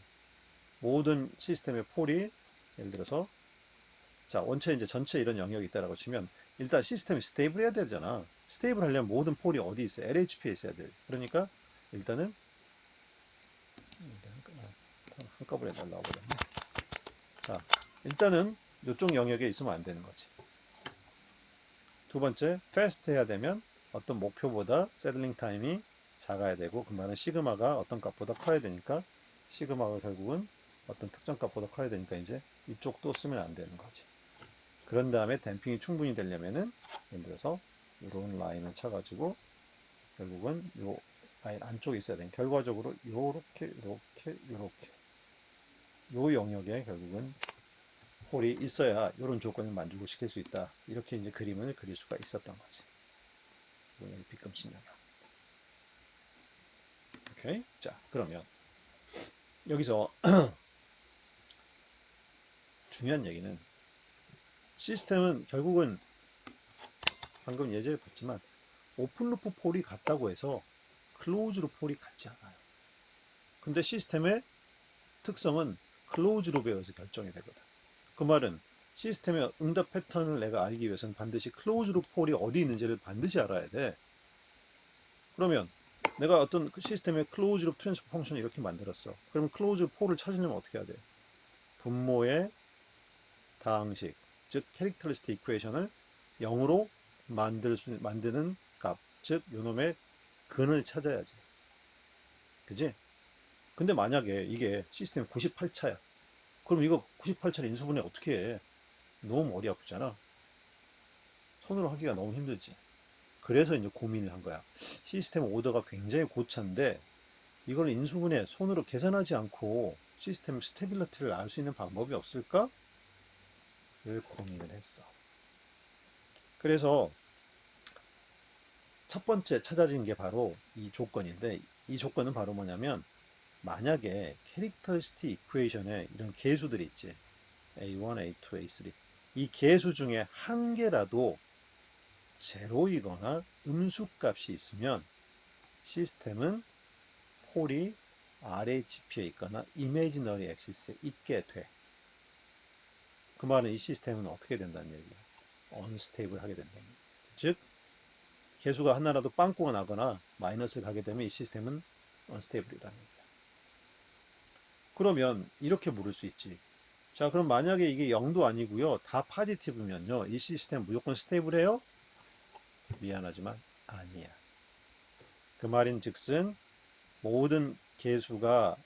모든 시스템의 폴이 예를 들어서 자 원체 이제 전체 이런 영역이 있다라고 치면 일단 시스템이 스테이블해야 되잖아. 스테이블 하려면 모든 폴이 어디 있어요? LHP에 있어야 돼. 그러니까 일단은 한꺼번에 날라와 버렸네. 자 일단은 이쪽 영역에 있으면 안 되는 거지. 두 번째, fast 해야 되면 어떤 목표보다 세들링 타임이 작아야 되고, 그 말은 시그마가 어떤 값보다 커야 되니까, 시그마가 결국은 어떤 특정 값보다 커야 되니까 이제 이쪽도 쓰면 안 되는 거지. 그런 다음에 댐핑이 충분히 되려면은, 예를 들어서, 이런 라인을 쳐가지고, 결국은 요 라인 안쪽에 있어야 돼. 결과적으로, 요렇게. 요 영역에 결국은 홀이 있어야 이런 조건을 만족을 시킬 수 있다. 이렇게 이제 그림을 그릴 수가 있었던 거지. 여기 B값 영역. 오케이. 자, 그러면 여기서 중요한 얘기는 시스템은 결국은 방금 예제에 봤지만 오픈루프 폴이 같다고 해서 클로즈루프 폴이 같지 않아요. 근데 시스템의 특성은 클로즈루프에 의해서 결정이 되거든. 그 말은 시스템의 응답 패턴을 내가 알기 위해서는 반드시 클로즈루프 폴이 어디 있는지를 반드시 알아야 돼. 그러면 내가 어떤 시스템의 클로즈루프 트랜스퍼 펑션을 이렇게 만들었어. 그러면 클로즈루프 폴을 찾으려면 어떻게 해야 돼? 분모의 다항식, 즉 캐릭터리스틱 이퀘이션을 0으로 만드는 값, 즉 요놈의 근을 찾아야지. 그지? 근데 만약에 이게 시스템 98차야. 그럼 이거 98차를 인수분해 어떻게 해? 너무 머리 아프잖아. 손으로 하기가 너무 힘들지. 그래서 이제 고민을 한 거야. 시스템 오더가 굉장히 고차인데 이걸 인수분해 손으로 계산하지 않고 시스템 스테빌리티를 알 수 있는 방법이 없을까? 를 고민을 했어. 그래서 첫 번째 찾아진 게 바로 이 조건인데 이 조건은 바로 뭐냐면 만약에 캐릭터리스틱 이퀘이션에 이런 계수들이 있지 A1, A2, A3 이 계수 중에 한 개라도 제로이거나 음수값이 있으면 시스템은 폴이 RHP에 있거나 이미지너리 엑시스에 있게 돼. 그 말은 이 시스템은 어떻게 된다는 얘기야? 언스테이블 하게 된다는 얘기야. 즉 개수가 하나라도 빵꾸가 나거나 마이너스를 가게 되면 이 시스템은 언스테이블이라는 얘기야. 그러면 이렇게 물을 수 있지. 자, 그럼 만약에 이게 0도 아니고요. 다 파지티브면요. 이 시스템 무조건 스테이블해요? 미안하지만 아니야. 그 말인 즉슨 모든 개수가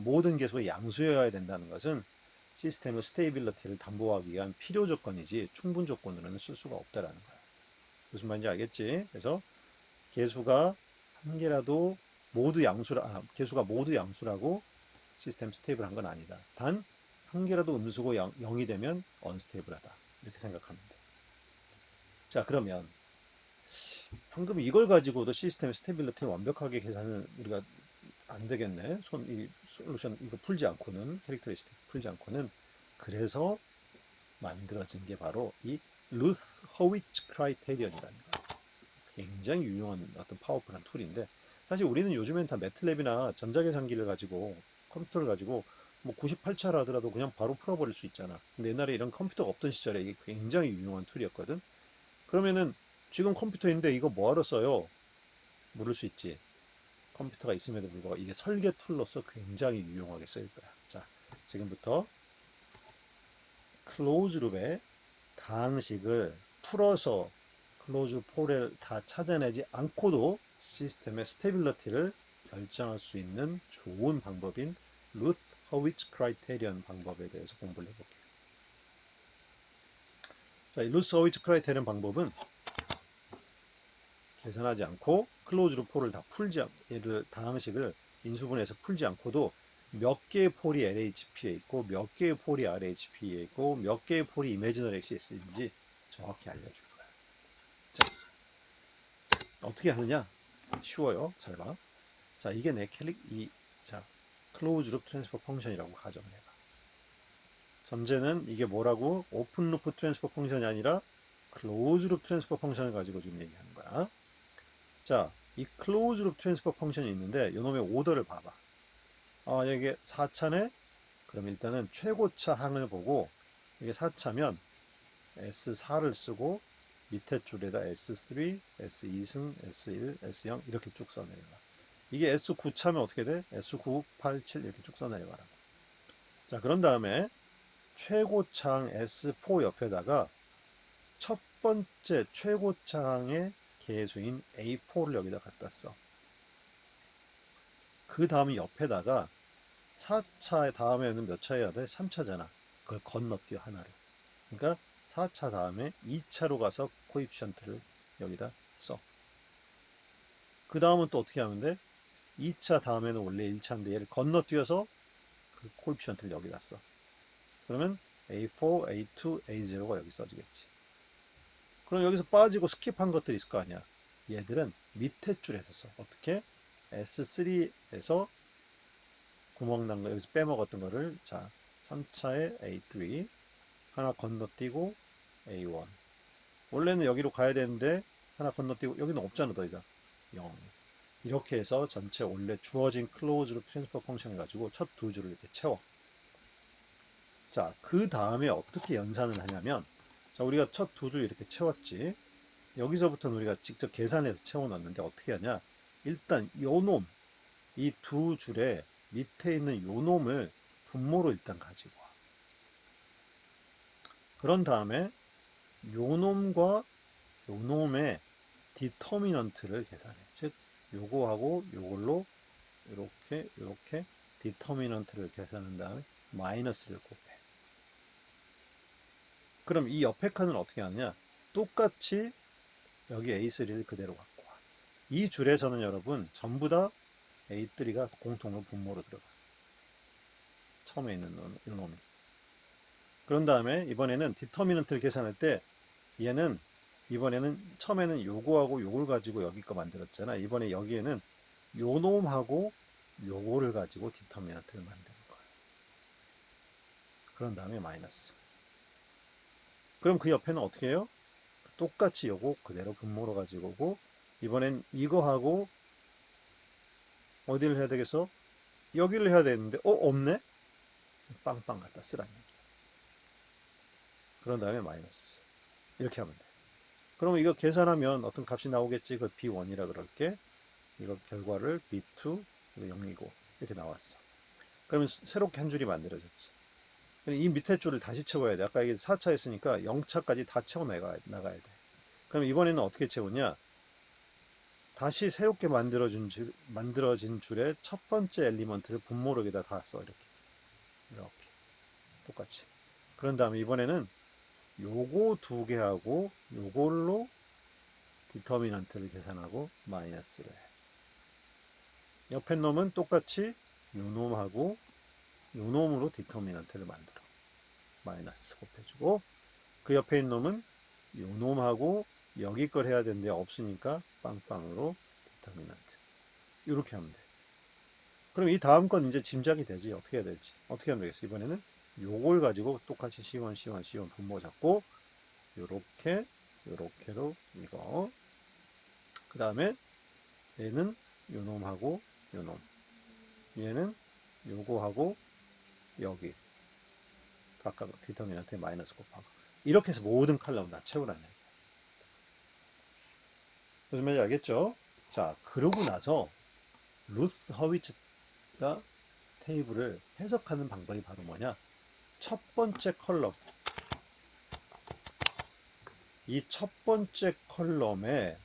모든 개수가 양수여야 된다는 것은 시스템의 스테이빌리티를 담보하기 위한 필요 조건이지 충분 조건으로는 쓸 수가 없다라는 거야. 무슨 말인지 알겠지? 그래서 개수가 한 개라도 개수가 모두 양수라고 시스템 스테이블한 건 아니다. 단 한 개라도 음수고 0이 되면 언스테이블하다. 이렇게 생각하면 돼. 자, 그러면 방금 이걸 가지고도 시스템 스테빌리티를 완벽하게 계산을 우리가 안 되겠네. 이 솔루션 이거 풀지 않고는 캐릭터리스틱 풀지 않고는. 그래서 만들어진 게 바로 이 루스 허위츠 크라이테리언이라는 거. 굉장히 유용한 어떤 파워풀한 툴인데 사실 우리는 요즘엔 다 매틀랩이나 전자계산기를 가지고 컴퓨터를 가지고 뭐 98차를 하더라도 그냥 바로 풀어버릴 수 있잖아. 근데 옛날에 이런 컴퓨터가 없던 시절에 이게 굉장히 유용한 툴이었거든. 그러면은 지금 컴퓨터인데 이거 뭐하러 써요? 물을 수 있지. 컴퓨터가 있음에도 불구하고 이게 설계 툴로서 굉장히 유용하게 쓰일 거야. 자, 지금부터 클로즈 룹의 다항식을 풀어서 클로즈 폴을 다 찾아내지 않고도 시스템의 스테빌리티를 결정할 수 있는 좋은 방법인 루스 허위츠 크라이테리언 방법에 대해서 공부를 해볼게요. 자, 이 루스 허위츠 크라이테리언 방법은 계산하지 않고 클로즈 룹 폴을 다 풀지 얘를 다항식을 인수분해해서 풀지 않고도 몇 개의 폴이 LHP에 있고 몇 개의 폴이 RHP에 있고 몇 개의 폴이 이미지너리 XS인지 정확히 알려줄 거야. 자, 어떻게 하느냐? 쉬워요. 잘 봐. 자, 이게 내 자, 클로즈 룹 트랜스퍼 펑션이라고 가정을 해봐. 전제는 이게 뭐라고? 오픈 루프 트랜스퍼 펑션이 아니라 클로즈 룹 트랜스퍼 펑션을 가지고 지금 얘기하는 거야. 자, 이 클로즈 룹 트랜스퍼 펑션이 있는데 이놈의 오더를 봐봐. 이게 4차네? 그럼 일단은 최고차 항을 보고 이게 4차면 S4를 쓰고 밑에 줄에다 S3, S2승, S1, S0 이렇게 쭉 써내려가. 이게 S9차면 어떻게 돼? S9, 8, 7 이렇게 쭉 써내려가라고. 자, 그런 다음에 최고차항 S4 옆에다가 첫 번째 최고차항의 개수인 A4를 여기다 갖다 써. 그 다음 옆에다가 4차 다음에는 몇 차 해야 돼? 3차잖아. 그걸 건너뛰어 하나를. 그러니까 4차 다음에 2차로 가서 코이피션트를 여기다 써. 그 다음은 또 어떻게 하면 돼? 2차 다음에는 원래 1차인데 얘를 건너뛰어서 그 코이피션트를 여기다 써. 그러면 A4, A2, A0가 여기 써지겠지. 그럼 여기서 빠지고 스킵한 것들이 있을 거 아니야. 얘들은 밑에 줄에서 써. 어떻게? S3에서 구멍 난 거 여기서 빼먹었던 거를 자 3차에 A3 하나 건너뛰고 A1 원래는 여기로 가야 되는데 하나 건너뛰고 여기는 없잖아 더 이상 0 이렇게 해서 전체 원래 주어진 클로즈로 트랜스퍼 펑션을 가지고 첫 두 줄을 이렇게 채워. 자, 그 다음에 어떻게 연산을 하냐면 자 우리가 첫 두 줄 이렇게 채웠지. 여기서부터는 우리가 직접 계산해서 채워놨는데 어떻게 하냐. 일단 요놈 이 두 줄에 밑에 있는 요 놈을 분모로 일단 가지고 와. 그런 다음에 요 놈과 요 놈의 디터미넌트를 계산해. 즉 요거하고 요걸로 이렇게 디터미넌트를 계산한 다음에 마이너스를 곱해. 그럼 이 옆에 칸은 어떻게 하느냐? 똑같이 여기 A3를 그대로 갖고 와. 이 줄에서는 여러분 전부 다 A3가 공통으로 분모로 들어가. 처음에 있는 놈이. 그런 다음에 이번에는 디터미넌트를 계산할 때 얘는 이번에는 처음에는 요거하고 요걸 가지고 여기 거 만들었잖아. 이번에 여기에는 요 놈하고 요거를 가지고 디터미넌트를 만드는 거야. 그런 다음에 마이너스. 그럼 그 옆에는 어떻게 해요? 똑같이 요거 그대로 분모로 가지고 오고 이번엔 이거하고 어디를 해야 되겠어? 여기를 해야 되는데 없네? 빵빵 갖다 쓰라는 얘기야. 그런 다음에 마이너스. 이렇게 하면 돼. 그러면 이거 계산하면 어떤 값이 나오겠지. 그 B1이라 그럴게. 이거 결과를 B2, 이거 0이고 이렇게 나왔어. 그러면 새롭게 한 줄이 만들어졌지. 이 밑에 줄을 다시 채워야 돼. 아까 이게 4차 했으니까 0차까지 다 채워 나가야 돼. 그럼 이번에는 어떻게 채우냐? 다시 새롭게 만들어진 줄의 첫 번째 엘리먼트를 분모록에다 다 써. 이렇게 똑같이. 그런 다음에 이번에는 요거 두 개하고 요걸로 디터미넌트를 계산하고 마이너스를 해. 옆에 놈은 똑같이 요 놈하고 요 놈으로 디터미넌트를 만들어. 마이너스 곱해주고 그 옆에 있는 놈은 요 놈하고 여기 걸 해야 되는데 없으니까 빵빵으로 디터미넌트. 이렇게 하면 돼. 그럼 이 다음 건 이제 짐작이 되지. 어떻게 해야 될지. 어떻게 하면 되겠어. 이번에는 요걸 가지고 똑같이 C1, C1, C1 분모 잡고 요렇게 요렇게로 이거 그 다음에 얘는 요 놈하고 요 놈 얘는 요거하고 여기 아까 디터미넌트에 마이너스 곱하고 이렇게 해서 모든 칼럼 다 채우라는 얘기야. 무슨 말인지 알겠죠? 자, 그러고 나서 루스 허위츠가 테이블을 해석하는 방법이 바로 뭐냐? 첫 번째 컬럼, 이 첫 번째 컬럼의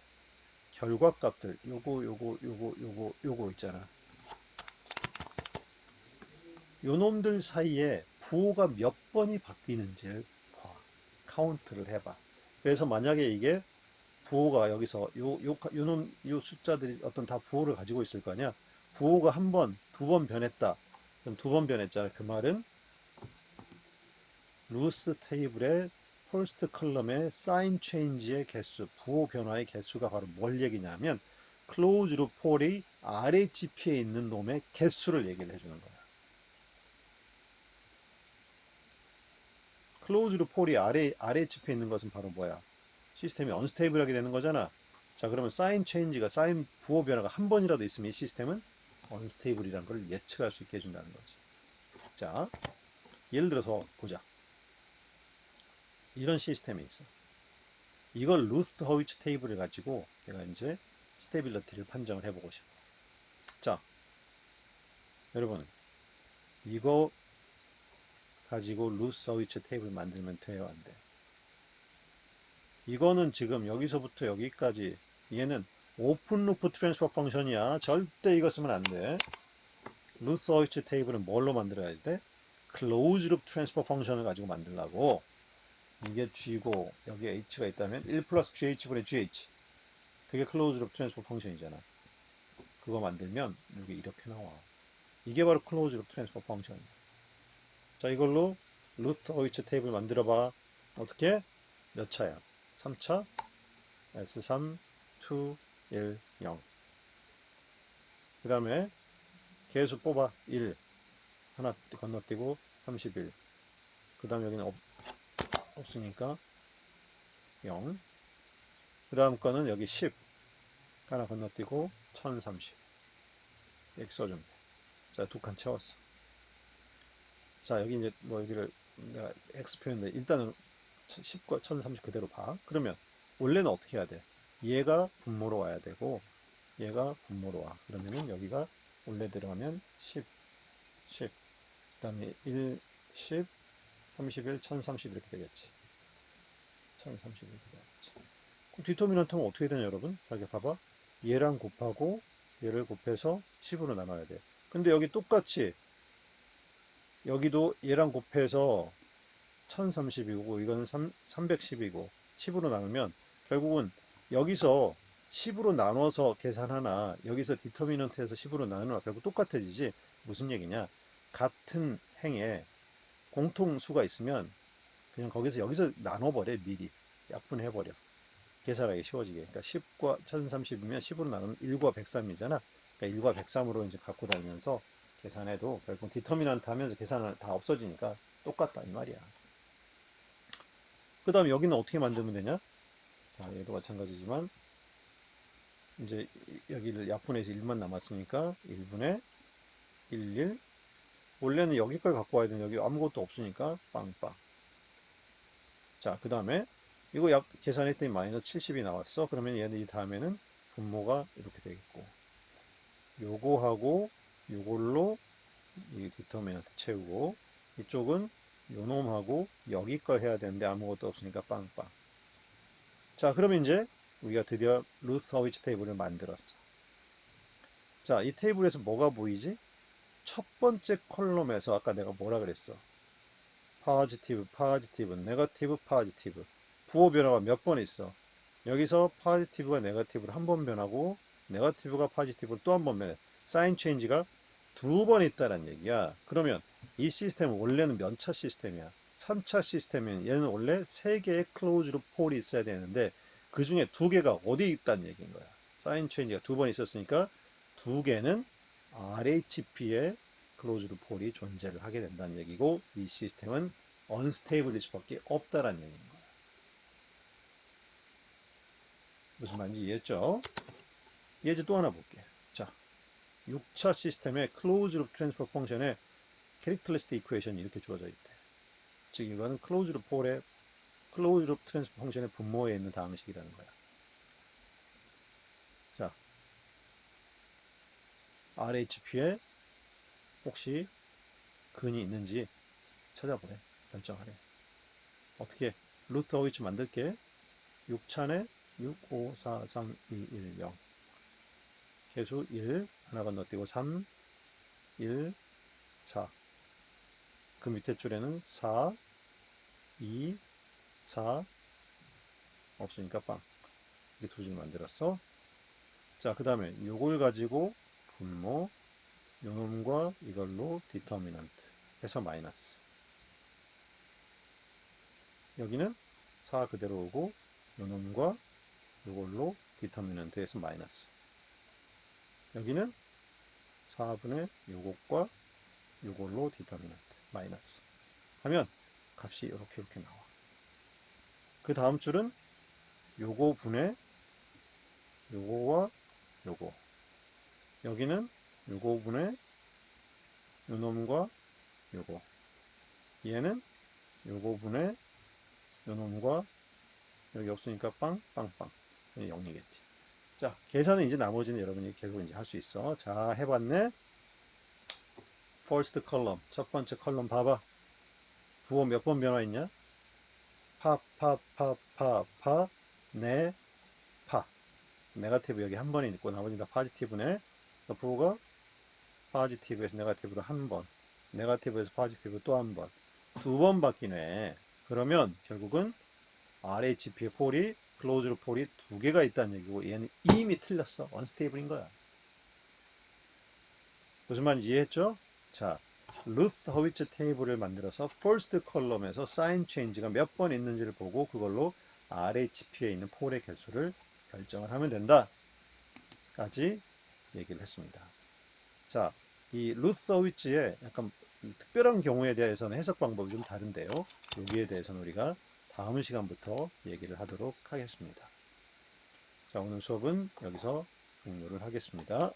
결과값들, 요거 있잖아. 요 놈들 사이에 부호가 몇 번이 바뀌는지를 봐. 카운트를 해봐. 그래서 만약에 이게 부호가 여기서 요 숫자들이 어떤 다 부호를 가지고 있을 거 아니야. 부호가 한 번, 두 번 변했다. 그럼 두 번 변했잖아. 그 말은 루스 테이블의 퍼스트 컬럼의 사인 체인지의 개수, 부호 변화의 개수가 바로 뭘 얘기냐면 클로즈드 폴이 RHP에 있는 놈의 개수를 얘기를 해주는 거야. 클로즈드 폴이 RHP에 있는 것은 바로 뭐야? 시스템이 언스테이블하게 되는 거잖아. 자, 그러면 사인 체인지가 사인 부호 변화가 한 번이라도 있으면 이 시스템은 언스테이블이라는 걸 예측할 수 있게 해준다는 거지. 자, 예를 들어서 보자. 이런 시스템이 있어. 이걸 루스 허위츠 테이블을 가지고 내가 이제 스테빌리티를 판정을 해보고 싶어. 자, 여러분, 이거 가지고 루스 허위츠 테이블 만들면 돼요, 안 돼? 이거는 지금 여기서부터 여기까지 얘는 오픈 루프 트랜스퍼 펑션이야. 절대 이거 쓰면 안 돼. 루스 허위츠 테이블은 뭘로 만들어야 돼? 클로즈 루프 트랜스퍼 펑션을 가지고 만들라고. 이게 G고 여기에 H가 있다면 1 플러스 GH분의 GH. 그게 클로즈 루프 트랜스퍼 펑션이잖아. 그거 만들면 여기 이렇게 나와. 이게 바로 클로즈 루프 트랜스퍼 펑션이야. 자, 이걸로 루스 허위츠 테이블 만들어봐. 어떻게? 몇 차야? 3차? S3, 2, 1, 0. 그 다음에 개수 뽑아. 1. 하나 건너뛰고 31. 그 다음 여기는 없으니까 0. 그 다음 거는 여기 10. 하나 건너뛰고 1030. 이렇게 써주면 돼. 자, 두 칸 채웠어. 자, 여기 이제 뭐 여기를 내가 X 표현인데 일단은 10과 1030 그대로 봐. 그러면 원래는 어떻게 해야 돼? 얘가 분모로 와야 되고 얘가 분모로 와. 그러면은 여기가 원래 들어가면 10, 10. 그 다음에 1, 10, 31, 1030 이렇게 되겠지. 1030 이렇게 되겠지. 그럼 디터미넌트는 어떻게 되냐, 여러분? 자, 이렇게 봐봐. 얘랑 곱하고 얘를 곱해서 10으로 나눠야 돼. 근데 여기 똑같이 여기도 얘랑 곱해서 1030이고 이거는 310이고 10으로 나누면 결국은 여기서 10으로 나눠서 계산하나 여기서 디터미넌트에서 10으로 나누나 결국 똑같아지지. 무슨 얘기냐? 같은 행에 공통수가 있으면 그냥 거기서 여기서 나눠버려. 미리 약분해버려. 계산하기 쉬워지게. 그러니까 10과 1030이면 10으로 나누면 1과 103이잖아. 그러니까 1과 103으로 이제 갖고 다니면서 계산해도 결국 디터미넌트 하면서 계산은 다 없어지니까 똑같다 이 말이야. 그 다음에 여기는 어떻게 만들면 되냐? 자, 얘도 마찬가지지만 이제 여기를 약분해서 1만 남았으니까 1분의 11. 원래는 여기 걸 갖고 와야 되는데 여기 아무것도 없으니까 빵빵. 자, 그 다음에 이거 약 계산했더니 마이너스 70이 나왔어. 그러면 얘는 이 다음에는 분모가 이렇게 되겠고, 요거하고 요걸로 이 디터미넌트 채우고, 이쪽은 요 놈하고 여기 걸 해야 되는데 아무것도 없으니까 빵빵. 자, 그러면 이제 우리가 드디어 루트 허위치 테이블을 만들었어. 자, 이 테이블에서 뭐가 보이지? 첫 번째 컬럼에서 아까 내가 뭐라 그랬어? 파지티브, 파지티브, 네거티브, 파지티브. 부호 변화가 몇 번 있어? 여기서 파지티브가 네거티브를 한 번 변하고, 네거티브가 파지티브를 또 한 번 변해. 사인 체인지가 두 번 있다는 얘기야. 그러면 이 시스템은 원래는 몇 차 시스템이야? 3차 시스템이면 얘는 원래 3개의 클로즈드 폴이 있어야 되는데 그 중에 2개가 어디 있다는 얘기인 거야. 사인 체인지가 두 번 있었으니까 2개는 RHP의 클로즈드 폴이 존재를 하게 된다는 얘기고, 이 시스템은 언스테이블일 수밖에 없다라는 얘기인 거야. 무슨 말인지 이해했죠? 예제 또 하나 볼게. 자, 6차 시스템의 클로즈드 트랜스퍼 펑션의 캐릭터리스틱 이퀘이션이 이렇게 주어져 있대. 즉 이거는 클로즈드 폴의 클로즈드 트랜스퍼 펑션의 분모에 있는 다항식이라는 거야. 자, RHP에 혹시 근이 있는지 찾아보래. 결정하래. 어떻게? 루트 어위치 만들게. 6찬에 6, 5, 4, 3, 2, 1, 0. 계수 1, 하나 건너뛰고 3, 1, 4. 그 밑에 줄에는 4, 2, 4, 없으니까 빵. 이렇게 두 줄 만들었어. 자, 그 다음에 요걸 가지고 분모, 요놈과 이걸로 디터미넌트 해서 마이너스. 여기는 4 그대로 오고, 요놈과 요걸로 디터미넌트 해서 마이너스. 여기는 4분의 요것과 요걸로 디터미넌트 마이너스. 하면 값이 이렇게 나와. 그 다음 줄은 요거 분의 요거와 요거. 여기는 요거 분의 요놈과 요거. 얘는 요거 분의 요놈과 여기 없으니까 빵, 빵, 빵. 0이겠지. 자, 계산은 이제 나머지는 여러분이 계속 이제 할 수 있어. 자, 해봤네. first column. 첫 번째 컬럼 봐봐. 부호 몇 번 변화했냐? 파, 파, 파, 파, 파, 네, 파. 네거티브 여기 한 번이 있고 나머지 다 파지티브네. 부호가 파지티브에서 네거티브로 한 번, 네거티브에서 파지티브 또 한 번, 두 번 바뀌네. 그러면 결국은 RHP의 폴이 클로즈드 폴이 두 개가 있다는 얘기고 얘는 이미 틀렸어. 언스테이블인 거야. 무슨 말인지 이해했죠? 자, 루트 허위츠 테이블을 만들어서 first 컬럼에서 사인 체인지가 몇 번 있는지를 보고 그걸로 RHP에 있는 폴의 개수를 결정을 하면 된다. 까지 얘기를 했습니다. 자, 이 루트 허위츠의 약간 특별한 경우에 대해서는 해석 방법이 좀 다른데요. 여기에 대해서는 우리가 다음 시간부터 얘기를 하도록 하겠습니다. 자, 오늘 수업은 여기서 종료를 하겠습니다.